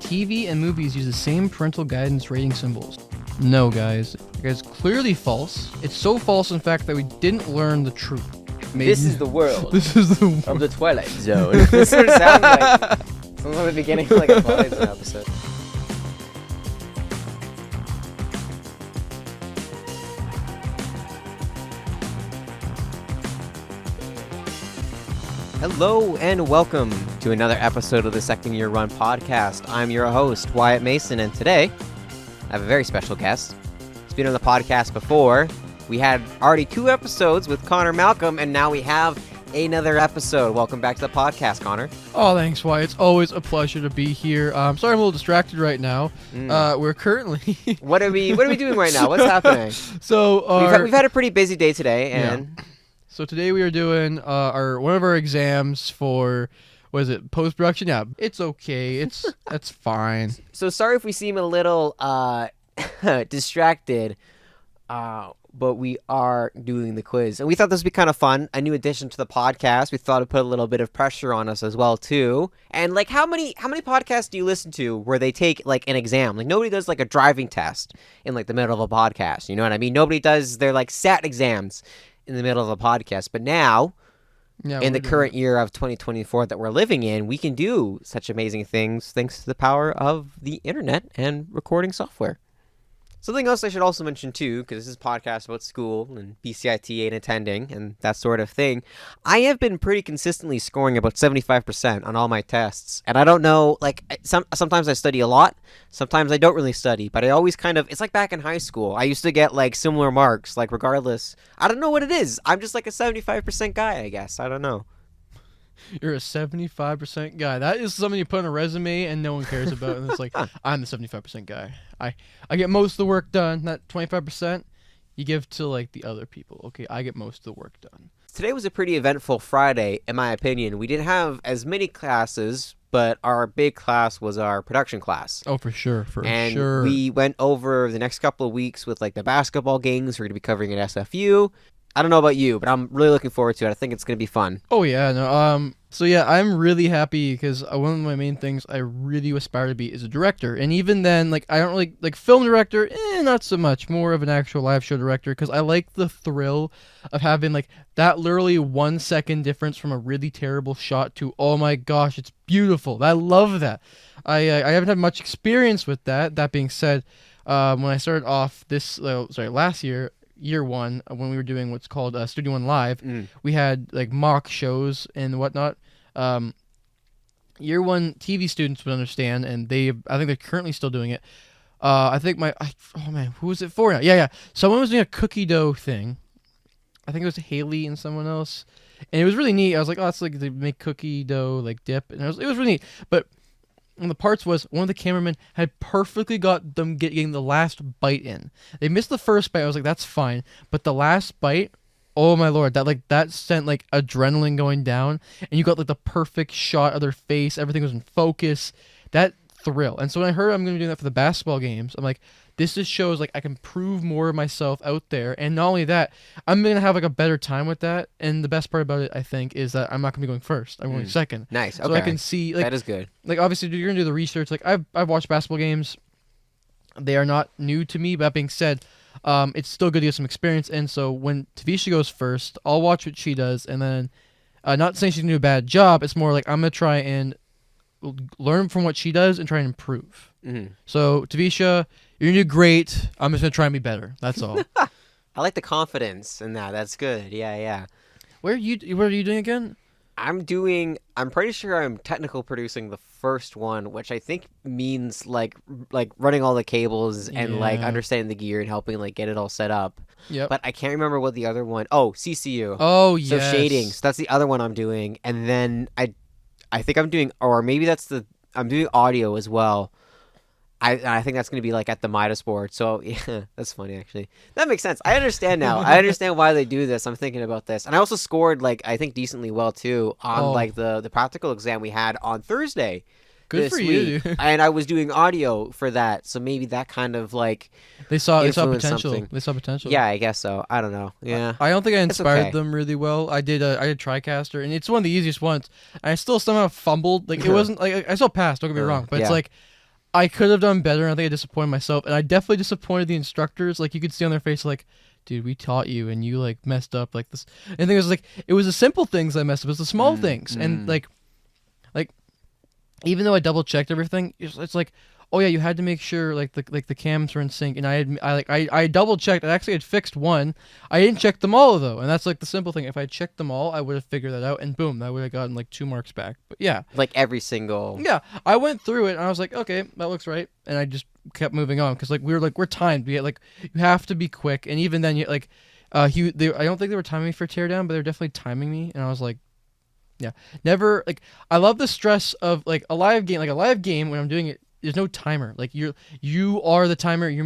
TV and movies use the same parental guidance rating symbols. No, guys. Guys, clearly false. It's so false, in fact, that we didn't learn the truth. This is the world. This is the world of the Twilight Zone. This sort of sounds like something at the beginning of like a Twilight Zone episode. Hello and welcome to another episode of the Second Year Run podcast. I'm your host, Wyatt Mason, and today I have a very special guest. He's been on the podcast before. We had already 2 episodes with Connor Malcolm, and now we have another episode. Welcome back to the podcast, Connor. Oh, thanks, Wyatt. It's always a pleasure to be here. Sorry, I'm a little distracted right now. We're currently What are we doing right now? What's happening? So we've had a pretty busy day today, and yeah. So today we are doing one of our exams for, what is it, post-production? Yeah, it's okay. That's fine. So sorry if we seem a little distracted, but we are doing the quiz. And we thought this would be kind of fun, a new addition to the podcast. We thought it'd put a little bit of pressure on us as well, too. And, like, how many podcasts do you listen to where they take, like, an exam? Like, nobody does, like, a driving test in, like, the middle of a podcast. You know what I mean? Nobody does their, like, SAT exams in the middle of a podcast. But now, in the current year of 2024 that we're living in, we can do such amazing things thanks to the power of the internet and recording software. Something else I should also mention, too, because this is a podcast about school and BCIT and attending and that sort of thing. I have been pretty consistently scoring about 75% on all my tests. And I don't know, like, sometimes I study a lot. Sometimes I don't really study. But I always kind of, it's like back in high school. I used to get, like, similar marks, like, regardless. I don't know what it is. I'm just, like, a 75% guy, I guess. I don't know. You're a 75% guy. That is something you put on a resume and no one cares about. And it's like, I'm the 75% guy. I get most of the work done. That 25% you give to, like, the other people. Okay, I get most of the work done. Today was a pretty eventful Friday, in my opinion. We didn't have as many classes, but our big class was our production class. Oh, for sure, and we went over the next couple of weeks with, like, the basketball games we're going to be covering at SFU. I don't know about you, but I'm really looking forward to it. I think it's going to be fun. Oh, yeah. No. So, yeah, I'm really happy because one of my main things I really aspire to be is a director. And even then, like, I don't really, like, film director, not so much. More of an actual live show director because I like the thrill of having, like, that literally 1 second difference from a really terrible shot to, oh, my gosh, it's beautiful. I love that. I haven't had much experience with that. That being said, when I started off last year, Year 1, when we were doing what's called Studio One Live, we had like mock shows and whatnot. Year 1 TV students would understand, and I think they're currently still doing it. I think who was it for now? Yeah. Someone was doing a cookie dough thing. I think it was Haley and someone else, and it was really neat. I was like, oh, it's like they make cookie dough like dip, and it was really neat. But one of the parts was one of the cameramen had perfectly got them getting the last bite in. They missed the first bite. I was like, that's fine. But the last bite, oh my lord, that sent like adrenaline going down, and you got like the perfect shot of their face. Everything was in focus. That thrill. And so when I heard I'm going to be doing that for the basketball games, I'm like, this just shows like I can prove more of myself out there. And not only that, I'm going to have like a better time with that. And the best part about it, I think, is that I'm not going to be going first. I'm going second. Nice. Okay. So I can see, like, that is good. Like, obviously, you're going to do the research. Like, I've watched basketball games. They are not new to me. But that being said, it's still good to get some experience. And so when Tavisha goes first, I'll watch what she does. And then, not saying she's going to do a bad job. It's more like I'm going to try and learn from what she does and try and improve. So, Tavisha, you're going to do great. I'm just going to try and be better. That's all. I like the confidence in that. That's good. Yeah. What are you doing again? I'm pretty sure I'm technical producing the first one, which I think means like running all the cables and like understanding the gear and helping like get it all set up. Yep. But I can't remember what the other one. Oh, CCU. Oh, yes. So shading. So that's the other one I'm doing. And then I think I'm doing, or maybe I'm doing audio as well. I think that's going to be like at the Midas board. So yeah, that's funny actually. That makes sense. I understand now. I understand why they do this. I'm thinking about this. And I also scored like I think decently well too on like the practical exam we had on Thursday. Good for you. And I was doing audio for that. So maybe that kind of like they saw potential. Something. They saw potential. Yeah, I guess so. I don't know. Yeah. I don't think I inspired them really well. I did TriCaster, and it's one of the easiest ones. I still somehow fumbled. Like it wasn't like I still passed, don't get me wrong, but it's like I could have done better, and I think I disappointed myself, and I definitely disappointed the instructors. Like, you could see on their face, like, dude, we taught you, and you, like, messed up, like, this. And the thing was, like, it was the simple things I messed up. It was the small things. And, like, even though I double-checked everything, it's like, oh, yeah, you had to make sure, like, the cams were in sync, and I double-checked. I actually had fixed one. I didn't check them all, though, and that's, like, the simple thing. If I had checked them all, I would have figured that out, and boom, I would have gotten, like, 2 marks back. But, yeah. Like every single. Yeah, I went through it and I was like, okay, that looks right, and I just kept moving on because we're timed. You have to be quick, and even then, I don't think they were timing me for teardown, but they were definitely timing me, and I was like, yeah, never like. I love the stress of like a live game, when I'm doing it. There's no timer. Like you are the timer. You're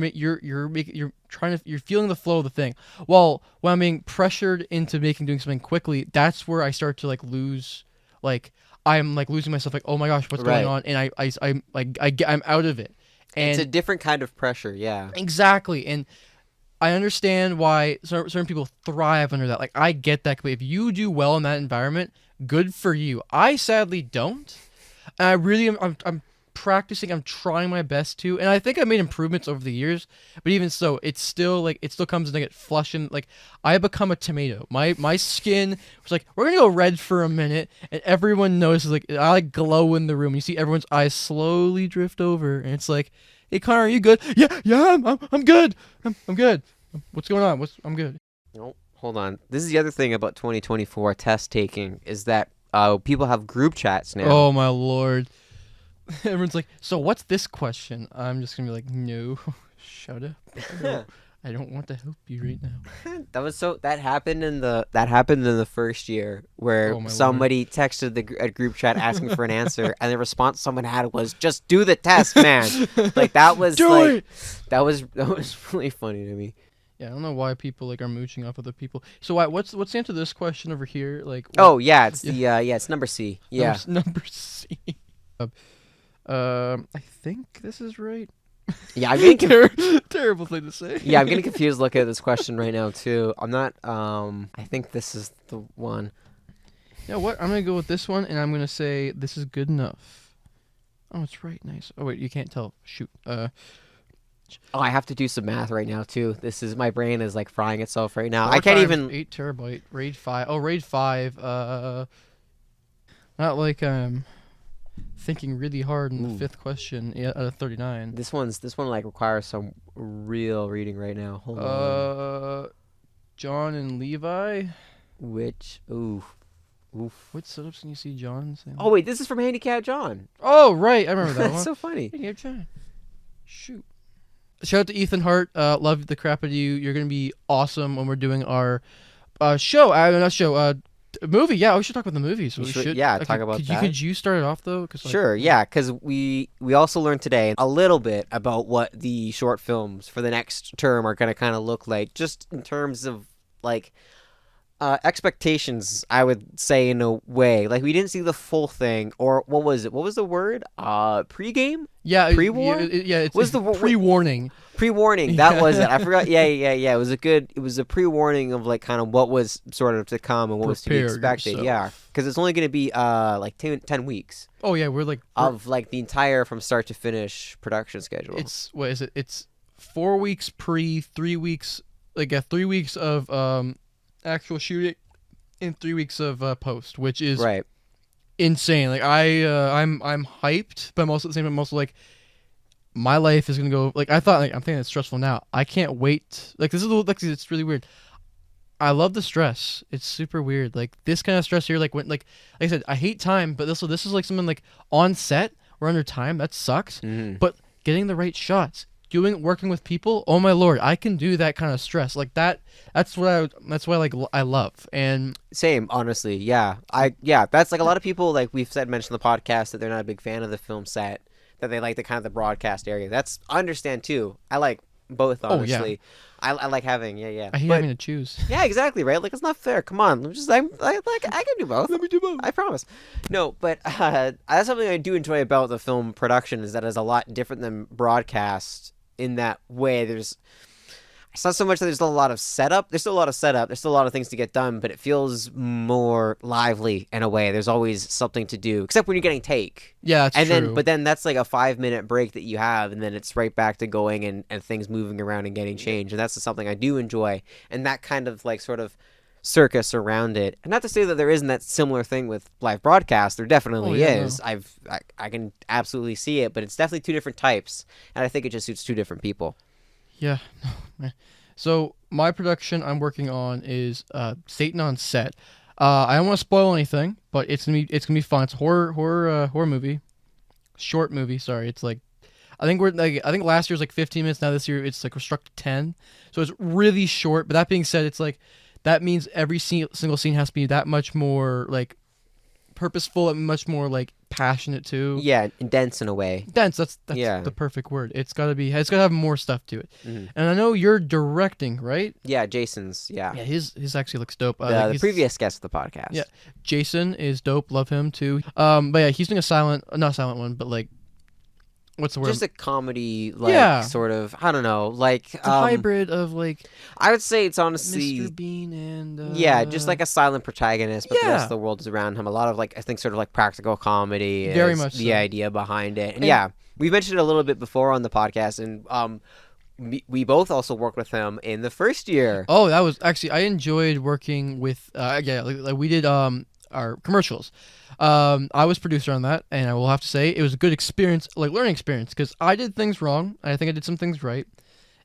feeling the flow of the thing. Well, when I'm being pressured into doing something quickly, that's where I start to like lose like. I'm like losing myself, like, oh my gosh, what's going on? And I'm out of it. And it's a different kind of pressure, yeah. Exactly. And I understand why certain people thrive under that. Like, I get that. If you do well in that environment, good for you. I sadly don't. And I really am. I'm practicing. I'm trying my best to. And I think I made improvements over the years. But even so, it's still like it still comes to get flushing. Like, I become a tomato. My skin was like, we're gonna go red for a minute, and everyone notices. Like, I like glow in the room. You see everyone's eyes slowly drift over, and it's like, hey Connor, are you good? Yeah, I'm good. I'm good. What's going on? I'm good. No, hold on. This is the other thing about 2024 test taking is that people have group chats now. Oh my lord. Everyone's like, so what's this question? I'm just gonna be like, no, shut up. I don't want to help you right now. That happened in the first year where somebody texted a group chat asking for an answer, and the response someone had was, just do the test, man. Like, that was that was really funny to me. Yeah, I don't know why people like are mooching off other people. So what's the answer to this question over here? Like, it's it's number C. Yeah. Number C. I think this is right. Yeah, I'm getting terrible thing to say. Yeah, I'm getting confused looking at this question right now too. I'm not. I think this is the one. You know what? I'm gonna go with this one, and I'm gonna say this is good enough. Oh, it's right. Nice. Oh wait, you can't tell. Shoot. Oh, I have to do some math right now too. My brain is like frying itself right now. I can't even. 8 terabyte. RAID 5. Oh, RAID 5. Not like thinking really hard in the 5th question out of 39. This one like requires some real reading right now. Hold on. John and Levi. Which oof. What setups can you see John saying? Oh wait, this is from Handicap John. Oh right, I remember that one. That's so funny. Handicap John. Shoot. Shout out to Ethan Hart. Love the crap out of you. You're gonna be awesome when we're doing our movie. Yeah, we should talk about the movies. We should. Yeah, talk about that. Could you start it off though? Sure. Yeah, because we also learned today a little bit about what the short films for the next term are gonna kind of look like, just in terms of like. Expectations, I would say, in a way. Like, we didn't see the full thing, or what was it? What was the word? Pre-game? Yeah. Pre-war? Yeah, it's pre-warning. Pre-warning, that was it. I forgot. Yeah. It was a pre-warning of, like, kind of what was sort of to come and what was to be expected. Yourself. Yeah, because it's only going to be, like, 10 weeks. Oh, yeah, of, like, the entire from start to finish production schedule. What is it? It's 4 weeks pre, 3 weeks, 3 weeks of, actual shooting in 3 weeks of post, which is insane. Like I'm hyped, but I'm also at the same time I'm also like my life is gonna go like I thought. Like I'm thinking it's stressful now. I can't wait. Like this is it's really weird. I love the stress. It's super weird. Like this kind of stress here. Like when like I said, I hate time, but this is like something like on set or under time. That sucks. Mm-hmm. But getting the right shots. Working with people, oh my lord, I can do that kind of stress like that. That's what I love. And same, honestly, yeah. That's like a lot of people like we've mentioned in the podcast that they're not a big fan of the film set, that they like the kind of the broadcast area. I understand too. I like both, honestly. Oh, yeah. I like having I hate having to choose. Yeah, exactly, right? Like it's not fair. Come on, I can do both. Let me do both. I promise. No, but that's something I do enjoy about the film production is that it's a lot different than broadcast. In that way, It's not so much that there's still a lot of setup. There's still a lot of setup. There's still a lot of things to get done, but it feels more lively in a way. There's always something to do, except when you're getting take. Yeah, it's true. But then that's like a 5-minute break that you have, and then it's right back to going and things moving around and getting changed. And that's something I do enjoy. And that kind of like sort of circus around it. And not to say that there isn't that similar thing with live broadcast. There definitely is. No. I can absolutely see it, but it's definitely two different types, and I think it just suits two different people. Yeah. No, man. So my production I'm working on is Satan on Set. I don't want to spoil anything, but it's gonna be fun. It's a horror movie, short movie. Sorry, it's like I think last year was like 15 minutes. Now this year it's like restricted to 10, so it's really short. But that being said, it's like that means every single scene has to be that much more like purposeful and much more like passionate too. Yeah, dense in a way. Dense. That's Yeah. the perfect word. It's gotta have more stuff to it. Mm-hmm. And I know you're directing, right? Yeah, Jason's. Yeah. Yeah, his actually looks dope. The previous guest of the podcast. Yeah, Jason is dope. Love him too. But yeah, he's doing not a silent one, but like, what's the word? Just a comedy, like sort of. I don't know, like It's a hybrid of like I would say it's honestly Mr. Bean and yeah, just like a silent protagonist, but the rest Yeah. of the world is around him. A lot of like I think sort of like practical comedy Very is much the so. idea behind it. And And- yeah, we mentioned it a little bit before on the podcast, and we both also worked with him in the first year. Oh, that was actually I enjoyed working with like we did our commercials. I was producer on that, and I will have to say it was a good experience, like learning experience, because I did things wrong. I think I did some things right,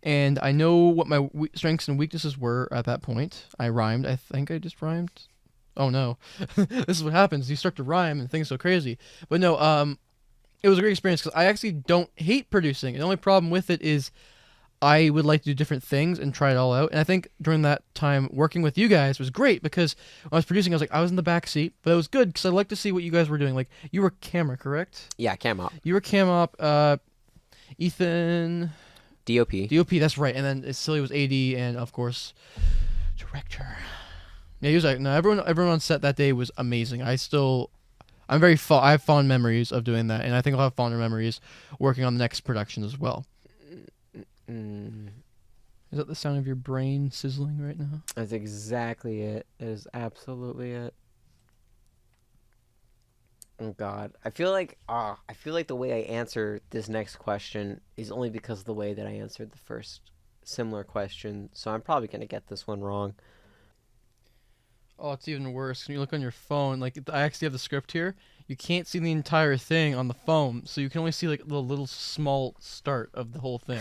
and I know what my strengths and weaknesses were at that point. I rhymed. I think I just rhymed. Oh no, this is what happens. You start to rhyme and things go crazy. But no, it was a great experience because I actually don't hate producing. The only problem with it is I would like to do different things and try it all out. And I think during that time working with you guys was great because when I was producing, I was in the back seat, but it was good because I like to see what you guys were doing. Like you were camera, correct? Yeah, cam up, You were cam op. Ethan, DOP. DOP. That's right. And then Silly was AD, and of course, director. Yeah, he was like no. Everyone on set that day was amazing. I have fond memories of doing that, and I think I'll have fonder memories working on the next production as well. Mm, Is that the sound of your brain sizzling right now? that's exactly it. It is absolutely it. Oh God, I feel like the way I answer this next question is only because of the way that I answered the first similar question. So I'm probably gonna get this one wrong. Oh, it's even worse. When you look on your phone, like I actually have the script here. You can't see the entire thing on the phone, so you can only see like the little small start of the whole thing.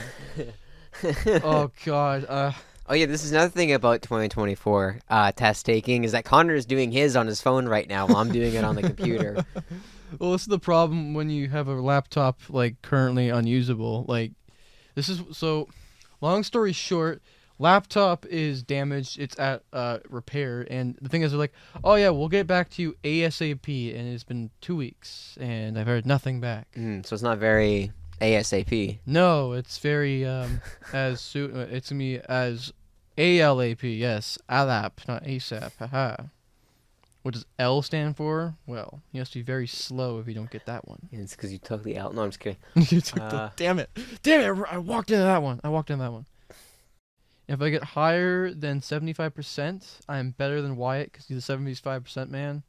Oh God. Oh yeah, this is another thing about 2024 test taking is that Connor is doing his on his phone right now while I'm doing it on the computer. Well, this is the problem when you have a laptop like currently unusable. Like, this is so. Long story short, laptop is damaged. It's at repair, and the thing is, they're like, "Oh yeah, we'll get back to you ASAP," and it's been 2 weeks, and I've heard nothing back. So it's not very ASAP. No, it's very it's gonna be as ALAP. Yes, ALAP, not ASAP. Haha. What does L stand for? Well, you have to be very slow if you don't get that one. And it's because you took the L. No, I'm just kidding. You took damn it! I walked into that one. If I get higher than 75%, I'm better than Wyatt because he's a 75% man.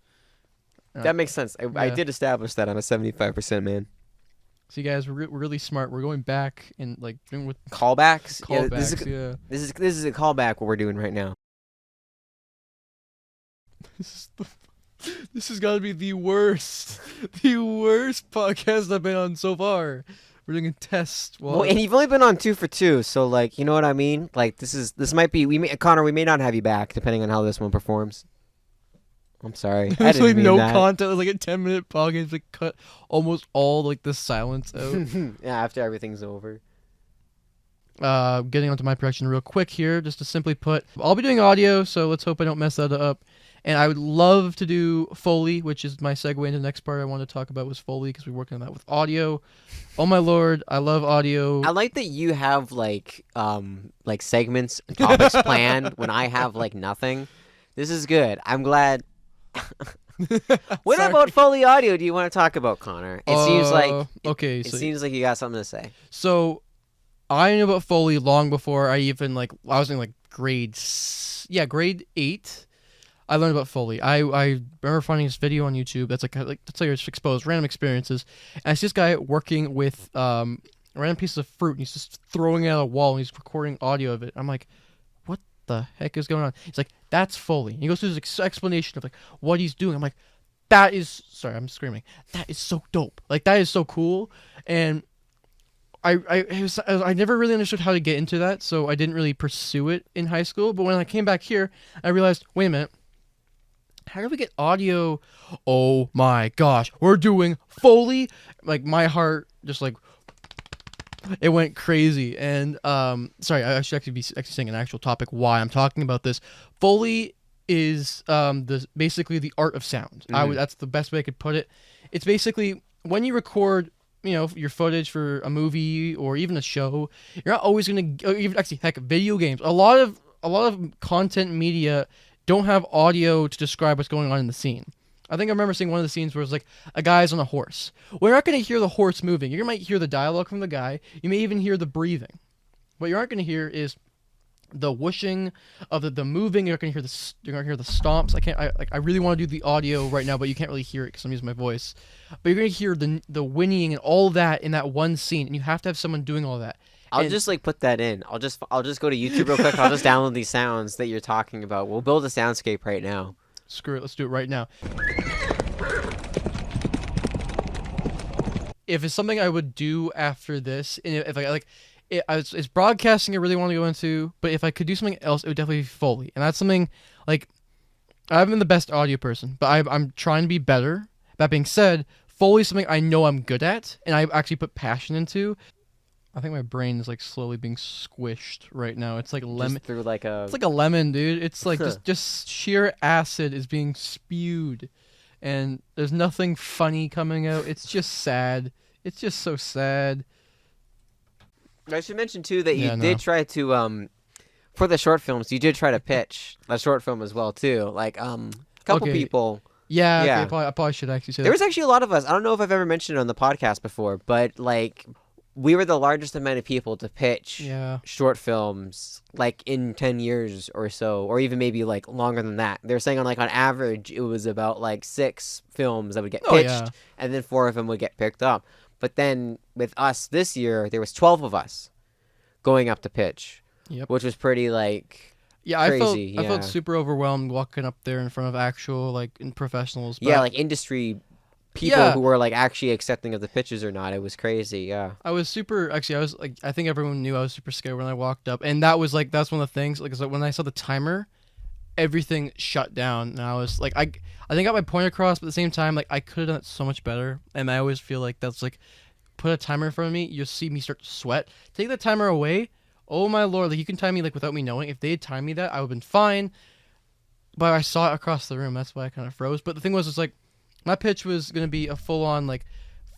That makes sense. I did establish that I'm a 75% man. See, guys, we're really smart. We're going back and like doing with Callbacks. callbacks. Yeah, this is a callback. What we're doing right now. This has got to be the worst podcast I've been on so far. We're doing a test. Well, and you've only been on 2 for 2, so like, you know what I mean? Like, this might be Connor. We may not have you back depending on how this one performs. I'm sorry. I There's didn't like mean no that. content. It was like a 10-minute podcast. Like cut almost all like the silence out. Yeah, after everything's over. Getting onto my production real quick here, just to simply put, I'll be doing audio, so let's hope I don't mess that up. And I would love to do Foley, which is my segue into the next part I want to talk about was Foley because we're working on that with audio. Oh my lord, I love audio. I like that you have like segments and topics planned when I have like nothing. This is good. I'm glad. What Sorry. about Foley audio do you want to talk about, Connor? It seems like okay. it So seems like you got something to say. So I knew about Foley long before I even like I was in like grade 8. I learned about Foley. I remember finding this video on YouTube that's that's like just exposed random experiences. And it's this guy working with random pieces of fruit and he's just throwing it at a wall and he's recording audio of it. I'm like, what the heck is going on? He's like, that's Foley. And he goes through this explanation of like what he's doing. I'm like, that is I'm screaming. That is so dope. Like that is so cool. And I never really understood how to get into that, so I didn't really pursue it in high school. But when I came back here, I realized, wait a minute, how do we get audio? Oh my gosh, we're doing Foley. Like my heart just like it went crazy. And sorry, I should actually be saying an actual topic why I'm talking about this. Foley is basically the art of sound. That's the best way I could put it. It's basically when you record your footage for a movie or even a show, you're not always gonna even actually heck video games. A lot of content media don't have audio to describe what's going on in the scene. I think I remember seeing one of the scenes where it's like a guy's on a horse. We're not gonna hear the horse moving. You might hear the dialogue from the guy. You may even hear the breathing. What you aren't gonna hear is the whooshing of the moving. You're gonna hear the stomps. I really want to do the audio right now, but you can't really hear it because I'm using my voice. But you're gonna hear the whinnying and all that in that one scene, and you have to have someone doing all that. I'll just like put that in. I'll just go to YouTube real quick. I'll just download these sounds that you're talking about. We'll build a soundscape right now. Screw it. Let's do it right now. If it's something I would do after this, and if I like. It's broadcasting I really want to go into, but if I could do something else, it would definitely be Foley. And that's something, like, I haven't been the best audio person, but I'm trying to be better. That being said, Foley is something I know I'm good at, and I actually put passion into. I think my brain is, like, slowly being squished right now. It's like lemon. Just through like a... It's like a lemon, dude. It's like just sheer acid is being spewed, and there's nothing funny coming out. It's just sad. It's just so sad. I should mention too that you did try to for the short films you did try to pitch a short film as well too, like a couple people. Yeah. Okay, I probably should actually say there was actually a lot of us. I don't know if I've ever mentioned it on the podcast before, but like we were the largest amount of people to pitch short films like in 10 years or so, or even maybe like longer than that. They're saying on average it was about like 6 films that would get pitched and then 4 of them would get picked up. But then with us this year, there was 12 of us going up to pitch, which was pretty crazy. I felt super overwhelmed walking up there in front of actual professionals. But like industry people who were actually accepting of the pitches or not. It was crazy. Yeah. I was super. Actually, I was I think everyone knew I was super scared when I walked up, and that was that's one of the things. So when I saw the timer, everything shut down, and I was I think I got my point across, but at the same time, I could have done it so much better. And I always feel like that's put a timer in front of me, you'll see me start to sweat. Take the timer away, oh my lord, you can time me without me knowing. If they had timed me that, I would have been fine. But I saw it across the room, that's why I kind of froze. But the thing was, my pitch was gonna be a full-on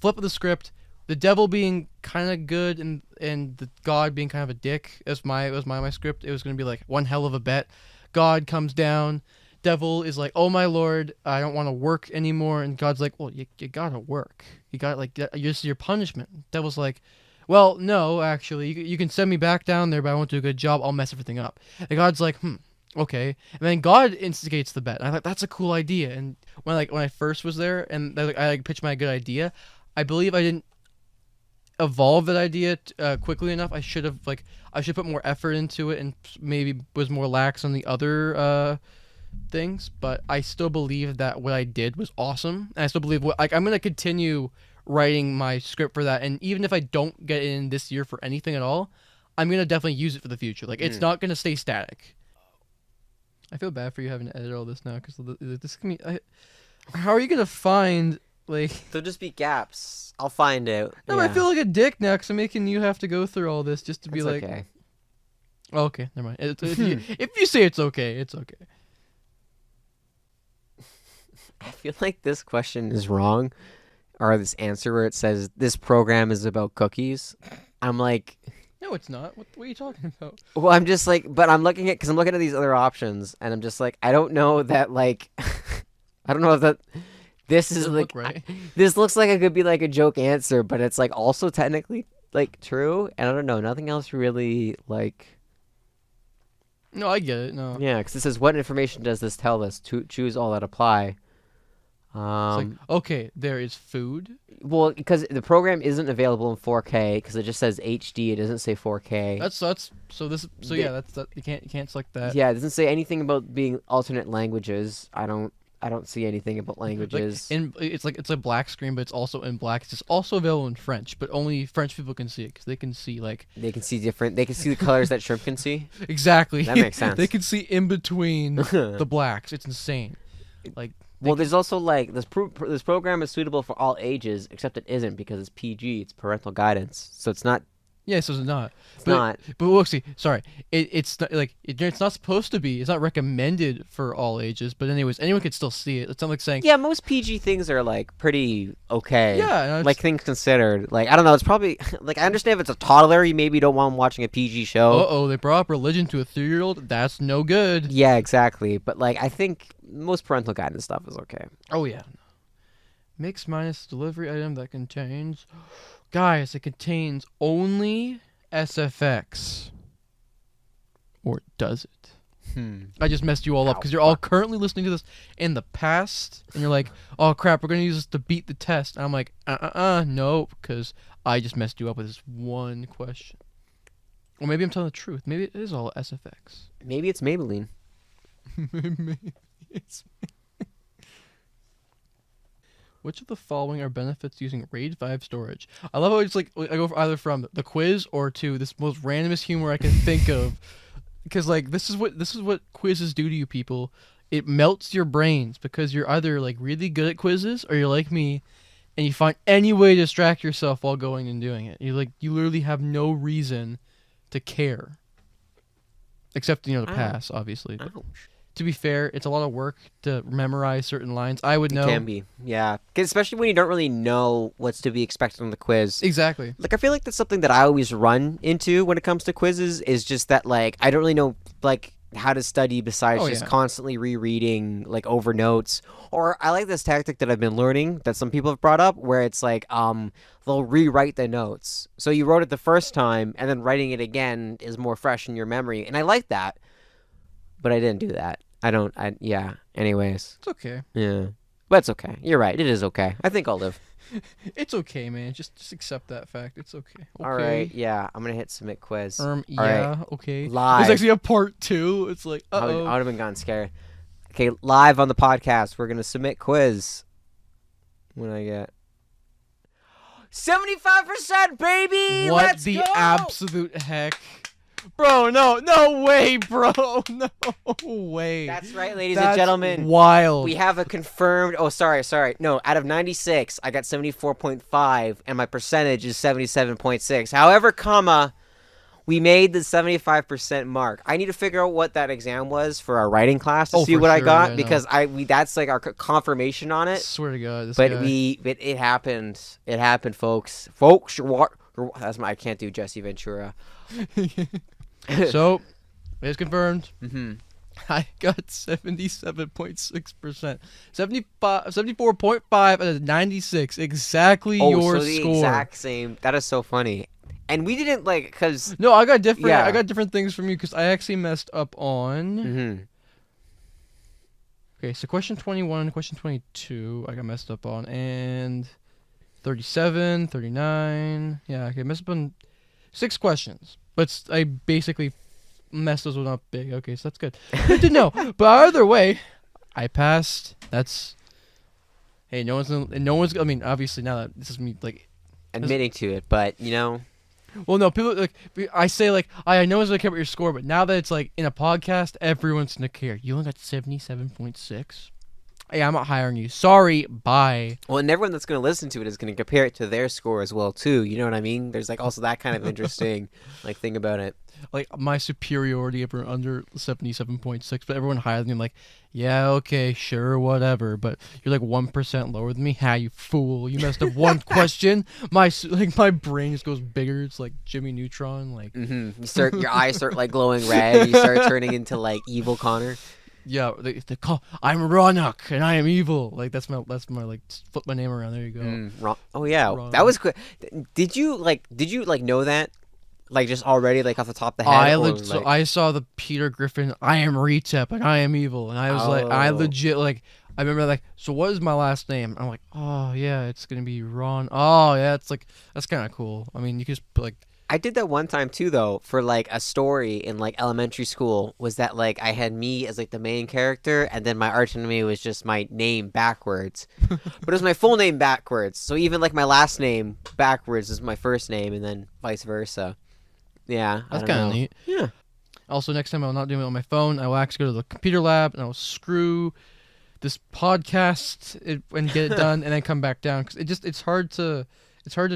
flip of the script, the devil being kind of good and the God being kind of a dick. As my script, it was gonna be one hell of a bet. God comes down. Devil is oh my lord, I don't want to work anymore, and God's well, you gotta work, you got this is your punishment. Devil's well, no, actually you can send me back down there, but I won't do a good job, I'll mess everything up. And God's okay, and then God instigates the bet, and I thought that's a cool idea. And when I first was there and I pitched my good idea, I believe I didn't evolve that idea quickly enough. I should have put more effort into it and maybe was more lax on the other things, but I still believe that what I did was awesome, and I still believe I'm gonna continue writing my script for that. And even if I don't get in this year for anything at all, I'm gonna definitely use it for the future. It's not gonna stay static. I feel bad for you having to edit all this now, because this can be. How are you gonna find There'll just be gaps. I'll find it. No, I feel like a dick now because I'm making you have to go through all this just to be okay. Oh, okay, never mind. If you say it's okay, it's okay. I feel like this question is wrong, or this answer where it says this program is about cookies. I'm no, it's not. What are you talking about? Well, I'm just but I'm looking at these other options, and I'm just I don't know that I don't know if that this is look right. This looks like it could be a joke answer, but it's also technically like true, and I don't know, nothing else really like. No, I get it. No. Yeah, because it says, what information does this tell us? To choose all that apply. It's like, okay, there is food. Well, because the program isn't available in 4K, because it just says HD. It doesn't say 4K. That's you can't select that. Yeah, it doesn't say anything about being alternate languages. I don't see anything about languages. It's a black screen, but it's also in black. It's just also available in French, but only French people can see it because they can see they can see the colors that shrimp can see. Exactly. That makes sense. They can see in between the blacks. It's insane. Like. Well, there's also like this program is suitable for all ages, except it isn't because it's PG. It's parental guidance, so it's not. Yeah, so it's not. It's not. But look, see, sorry, it's not like it's not supposed to be. It's not recommended for all ages. But anyways, anyone can still see it. It's not like saying. Yeah, most PG things are like pretty okay. Yeah, like things considered. Like I don't know. It's probably like I understand if it's a toddler, you maybe don't want them watching a PG show. They brought up religion to a 3-year-old. That's no good. Yeah, exactly. But like I think most parental guidance stuff is okay. Oh yeah. Mix minus delivery item that contains. Guys, it contains only SFX. Or does it? I just messed you all up because you're all currently listening to this in the past, and you're like, "Oh crap, we're gonna use this to beat the test." And I'm like, no, because I just messed you up with this one question. Or maybe I'm telling the truth. Maybe it is all SFX. Maybe it's Maybelline. Maybe it's. Which of the following are benefits using RAID 5 storage? I love how it's like I go either from the quiz or to this most randomest humor I can think of, because like this is what quizzes do to you people. It melts your brains because you're either like really good at quizzes or you're like me, and you find any way to distract yourself while going and doing it. You literally have no reason to care, except to pass obviously. But, to be fair, it's a lot of work to memorize certain lines. I would know. It can be, yeah. 'Cause especially when you don't really know what's to be expected on the quiz. Exactly. Like, I feel like that's something that I always run into when it comes to quizzes, is just that, like, I don't really know, like, how to study besides constantly rereading, like, over notes. Or I like this tactic that I've been learning that some people have brought up, where it's like, they'll rewrite the notes. So you wrote it the first time, and then writing it again is more fresh in your memory. And I like that, but I didn't do that. Anyways. It's okay. Yeah. But it's okay. You're right. It is okay. I think I'll live. It's okay, man. Just accept that fact. It's okay. All right. Yeah. I'm going to hit submit quiz. Yeah. Right. Okay. Live. There's actually a part 2. It's like, I would have been gone scared. Okay. Live on the podcast. We're going to submit quiz. What did I get? 75%, baby! What Let's the go! absolute heck? Bro, no way, bro. No way. That's right, ladies and gentlemen. Wild. We have a confirmed. Oh, sorry. No, out of 96, I got 74.5, and my percentage is 77.6. However, we made the 75% mark. I need to figure out what that exam was for our writing class to see what I got, because that's like our confirmation on it. Swear to God. It happened. It happened, folks. I can't do Jesse Ventura. So, it's confirmed. Mm-hmm. I got 77.6%. 74.5 out of 96. Exactly your the score. Exact same. That is so funny. And we didn't because. No, I got different. Yeah. I got different things from you because I actually messed up on. Mm-hmm. Okay, so question 21, question 22, I got messed up on, and 37, 39. Yeah, okay, messed up on 6 questions. But I basically messed those one up big. Okay, so that's good. Good to know. But either way, I passed. That's. Hey, no one's. I mean, obviously now that this is me like admitting to it, but Well, no, people like I say like I know it's gonna care about your score, but now that it's like in a podcast, everyone's gonna care. You only got 77.6. Hey, I'm not hiring you. Sorry, bye. Well, and everyone that's going to listen to it is going to compare it to their score as well, too. You know what I mean? There's like also that kind of interesting like thing about it. Like my superiority if we're under 77.6, but everyone higher than me. I'm like, yeah, okay, sure, whatever. But you're like 1% lower than me. Ha, you fool! You messed up one question. My brain just goes bigger. It's like Jimmy Neutron. Like your eyes start like glowing red. You start turning into like evil Connor. Yeah, they call I'm Ronak and I am evil. Like that's my like flip my name around. There you go. Oh yeah, that was quick. Did you know that like just already like off the top of the head? So I saw the Peter Griffin I am Retep and I am evil, and I was like I legit like I remember like, so what is my last name? I'm like, oh yeah, it's gonna be Ron. Oh yeah, it's like that's kind of cool. I mean, you could just put like. I did that one time too, though, for like a story in like elementary school. Was that like I had me as like the main character, and then my arch enemy was just my name backwards, but it was my full name backwards. So even like my last name backwards is my first name, and then vice versa. Yeah, that's kind of neat. Yeah. Also, next time I will not do it on my phone. I will actually go to the computer lab and I will screw this podcast and get it done, and then come back down because it's hard to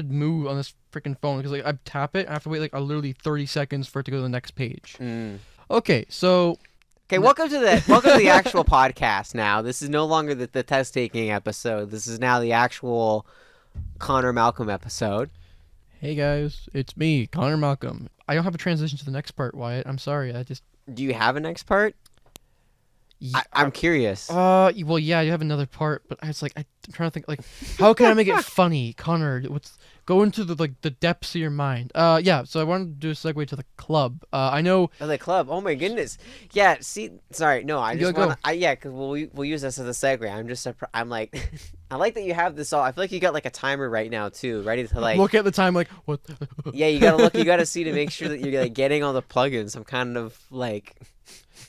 move on this freaking phone because like I tap it, I have to wait like literally 30 seconds for it to go to the next page. Okay, so welcome to the actual podcast. Now this is no longer the test taking episode. This is now the actual Connor Malcolm episode. Hey guys, it's me, Connor Malcolm. I don't have a transition to the next part, Wyatt. I'm sorry. Do you have a next part? I'm curious. Well, yeah, you have another part, but I'm trying to think, like, how can I make it funny, Connor? Go into the depths of your mind. Yeah. So I wanted to do a segue to the club. I know. The club. Oh my goodness. Yeah. See. Sorry. No. I just want. Yeah. Because we'll use this as a segue. I'm just. I'm like. I like that you have this all. I feel like you got like a timer right now too, ready to like look at the time. Like what? Yeah. You gotta look. You gotta see to make sure that you're like getting all the plugins. I'm kind of like.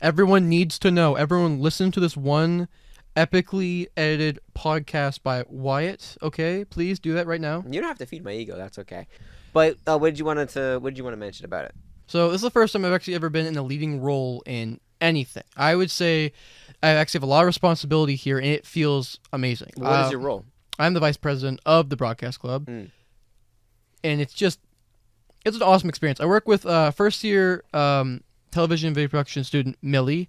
Everyone needs to know. Everyone listen to this one epically edited podcast by Wyatt. Okay, please do that right now. You don't have to feed my ego. That's okay. But what did you want to mention about it? So this is the first time I've actually ever been in a leading role in anything. I would say I actually have a lot of responsibility here, and it feels amazing. What is your role? I'm the vice president of the broadcast club, and it's an awesome experience. I work with first year television and video production student Millie,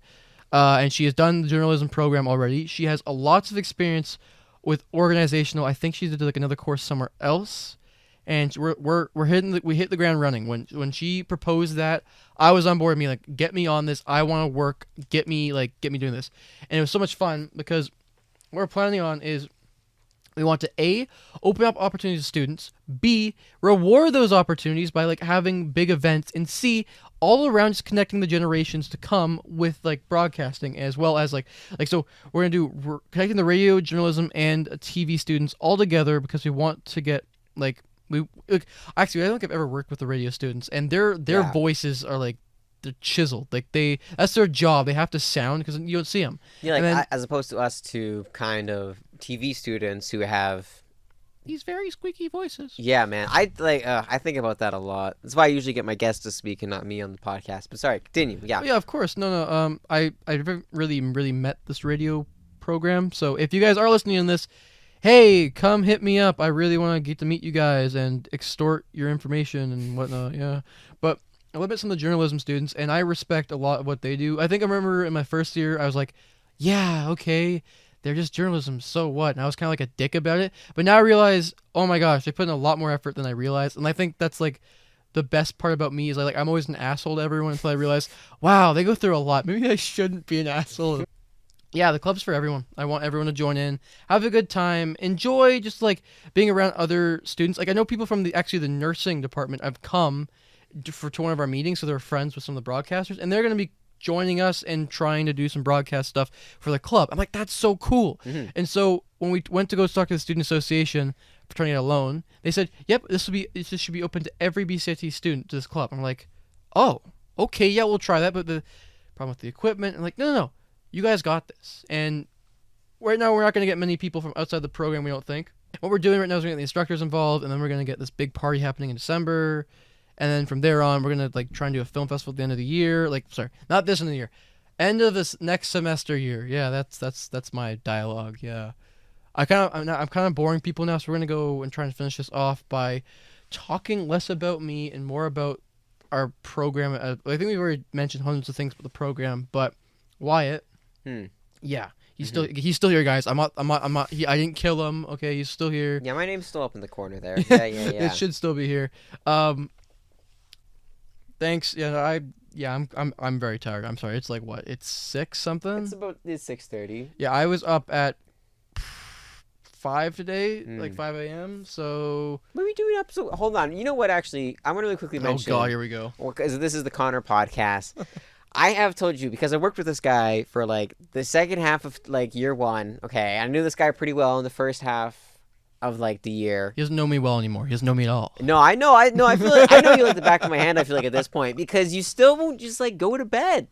and she has done the journalism program already. She has lots of experience with organizational. I think she did like another course somewhere else, and we hit the ground running. When she proposed that, I was on board. Me like, get me on this. I want to work. Get me doing this, and it was so much fun because what we're planning on is. We want to A, open up opportunities to students, B, reward those opportunities by like having big events, and C, all around just connecting the generations to come with like broadcasting as well as like so we're connecting the radio, journalism, and TV students all together because we want to get actually I don't think I've ever worked with the radio students, and their voices are like they're chiseled, like that's their job. They have to sound because you don't see them. Yeah, like as opposed to us two kind of TV students who have these very squeaky voices. Yeah, man. I think about that a lot. That's why I usually get my guests to speak and not me on the podcast. But sorry, continue. Yeah. Yeah, of course. No. I haven't really met this radio program. So if you guys are listening to this, hey, come hit me up. I really want to get to meet you guys and extort your information and whatnot. Yeah, but I love some of the journalism students, and I respect a lot of what they do. I think I remember in my first year, I was like, yeah, okay, they're just journalism, so what? And I was kind of like a dick about it. But now I realize, oh my gosh, they put in a lot more effort than I realized. And I think that's like the best part about me is I'm always an asshole to everyone until I realize, wow, they go through a lot. Maybe I shouldn't be an asshole. Yeah, the club's for everyone. I want everyone to join in, have a good time, enjoy just like being around other students. Like I know people from the nursing department have come to one of our meetings, so they're friends with some of the broadcasters, and they're going to be joining us and trying to do some broadcast stuff for the club. I'm like, that's so cool. Mm-hmm. And so when we went to go talk to the student association for trying to get a loan, they said, yep, this should be open to every BCIT student to this club. I'm like, oh, okay, yeah, we'll try that, but the problem with the equipment, I'm like, no, you guys got this. And right now we're not going to get many people from outside the program, we don't think. What we're doing right now is we're getting the instructors involved, and then we're going to get this big party happening in December. And then from there on, we're going to try and do a film festival at the end of the year. Not this end of the year. End of this next semester year. Yeah, that's my dialogue. Yeah. I'm kind of boring people now, so we're going to go and try and finish this off by talking less about me and more about our program. I think we've already mentioned hundreds of things about the program, but Wyatt. Yeah. He's still here, guys. I'm not. I didn't kill him. Okay, he's still here. Yeah, my name's still up in the corner there. Yeah. It should still be here. Thanks. Yeah, Yeah, I'm very tired. I'm sorry. It's like what? It's 6 something. It's 6:30. Yeah, I was up at 5 today, like Mm. 5 a.m. So. What are we doing episode? Hold on. You know what? Actually, I want to really quickly mention. Oh God, here we go. Because this is the Connor podcast. I have told you because I worked with this guy for like the second half of like year one. Okay, I knew this guy pretty well in the first half of like the year. He doesn't know me well anymore. He doesn't know me at all. No, I know. I feel like I know you like the back of my hand. I feel like at this point because you still won't just like go to bed.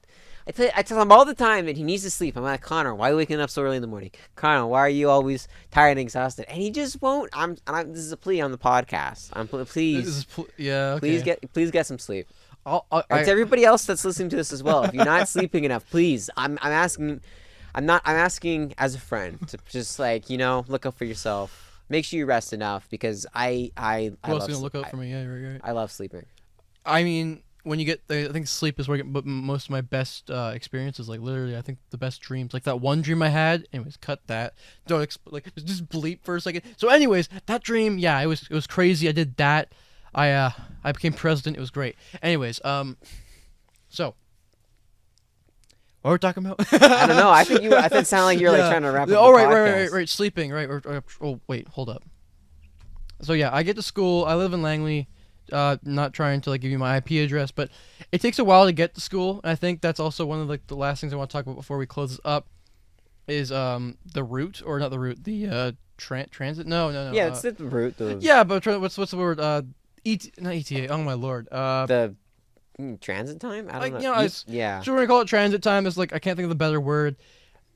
I tell him all the time that he needs to sleep. I'm like, Connor, why are you waking up so early in the morning? Connor, why are you always tired and exhausted? And he just won't. This is a plea on the podcast. Please, yeah. Okay. please get some sleep. To To everybody else that's listening to this as well, if you're not sleeping enough, please, I'm asking as a friend to just like look up for yourself. Make sure you rest enough because I Who else is gonna look out for me? Yeah, right. I love sleeping. I mean, when you get, I think sleep is where I get most of my best experiences. Like literally, I think the best dreams. Like that one dream I had. Anyways, cut that. Don't just bleep for a second. So, anyways, that dream, yeah, it was crazy. I did that. I became president. It was great. Anyways, so what were we talking about? I don't know. I think it sounded like you're like trying to wrap up. Oh, the podcast. right. Sleeping, right? Oh, wait, hold up. So yeah, I get to school. I live in Langley. Not trying to like give you my IP address, but it takes a while to get to school. And I think that's also one of like the last things I want to talk about before we close this up. Is the route or not the route? The transit? No. Yeah, it's the route. Yeah, but what's the word? Not ETA. Oh my lord. The transit time. I don't know. Yeah. So we're gonna call it transit time. It's like I can't think of the better word.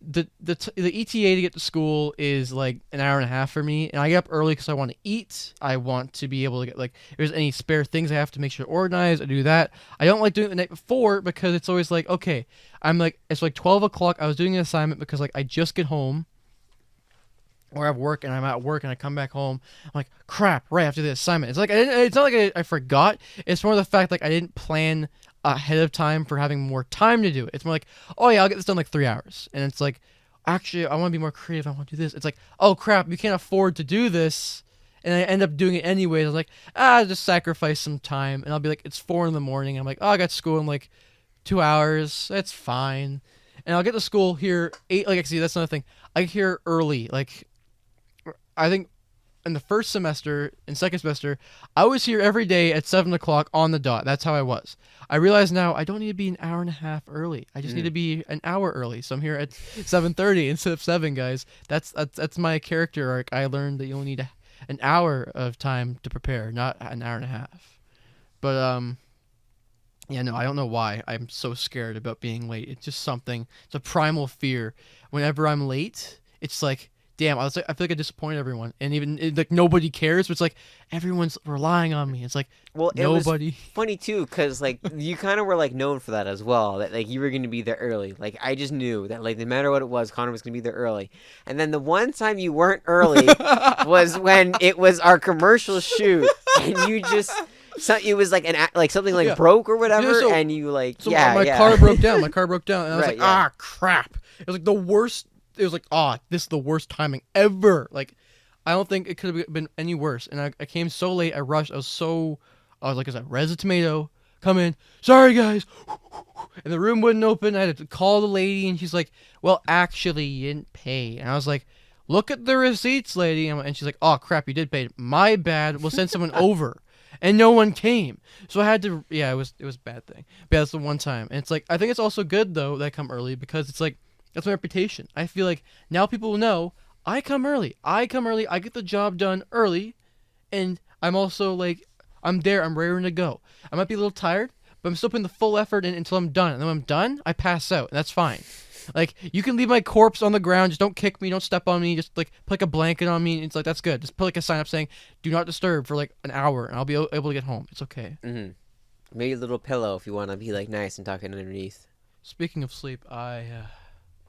The ETA to get to school is like an hour and a half for me, and I get up early because I want to eat. I want to be able to get like if there's any spare things I have to make sure to organize. I do that. I don't like doing it the night before because it's always like okay, it's like 12 o'clock. I was doing an assignment because like I just get home. Or I have work and I'm at work and I come back home. I'm like, crap! Right after the assignment, it's like it's not like I forgot. It's more the fact like I didn't plan ahead of time for having more time to do it. It's more like, oh yeah, I'll get this done like 3 hours. And it's like, actually, I want to be more creative. I want to do this. It's like, oh crap, you can't afford to do this. And I end up doing it anyways. I was like, just sacrifice some time. And I'll be like, it's 4 a.m. And I'm like, oh, I got school in like 2 hours. That's fine. And I'll get to school here 8. Like, see, that's another thing. I get here early. Like, I think in the first semester and second semester, I was here every day at 7 o'clock on the dot. That's how I was. I realize now I don't need to be an hour and a half early. I just need to be an hour early. So I'm here at 7:30 instead of 7, guys. That's my character arc. I learned that you only need an hour of time to prepare, not an hour and a half. But yeah, no, I don't know why I'm so scared about being late. It's just something. It's a primal fear. Whenever I'm late, it's like, damn, I feel like I disappointed everyone, and even like nobody cares. But it's like everyone's relying on me. It's like nobody. It was funny too, because like you kind of were like known for that as well. That like you were going to be there early. Like I just knew that like no matter what it was, Connor was going to be there early. And then the one time you weren't early was when it was our commercial shoot, and you just. So it was like something like broke or whatever, and you like my car broke down. My car broke down, and I was like, crap! It was like the worst. It was like, this is the worst timing ever. Like, I don't think it could have been any worse. And I came so late. I rushed. I was like, is that res a tomato? Come in. Sorry, guys. And the room wouldn't open. I had to call the lady, and she's like, well, actually, you didn't pay. And I was like, look at the receipts, lady. And she's like, oh crap, you did pay. My bad. We'll send someone over. And no one came. So I had to, it was a bad thing. But that's the one time. And it's like, I think it's also good, though, that I come early because it's like, that's my reputation. I feel like now people will know I come early. I get the job done early. And I'm also like, I'm there. I'm raring to go. I might be a little tired, but I'm still putting the full effort in until I'm done. And then when I'm done, I pass out. And that's fine. Like, you can leave my corpse on the ground. Just don't kick me. Don't step on me. Just, like, put like a blanket on me. It's like, that's good. Just put, like, a sign up saying, do not disturb for, like, an hour. And I'll be able to get home. It's okay. Mm-hmm. Maybe a little pillow if you want to be, like, nice and tucking underneath. Speaking of sleep, I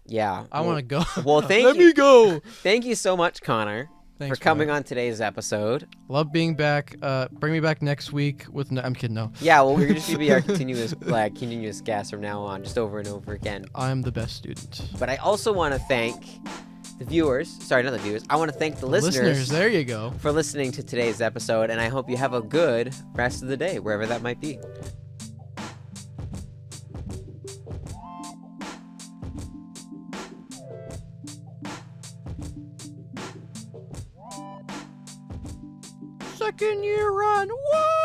want to go. Well, Let me go. Thank you so much, Connor. Thanks for coming on today's episode. Love being back. Bring me back next week with. I'm kidding. No. Yeah, well, we're just gonna be our continuous guest from now on, just over and over again. I'm the best student. But I also want to thank the viewers. Sorry, not the viewers. I want to thank the listeners. There you go. For listening to today's episode, and I hope you have a good rest of the day, wherever that might be. second year run. Whoa!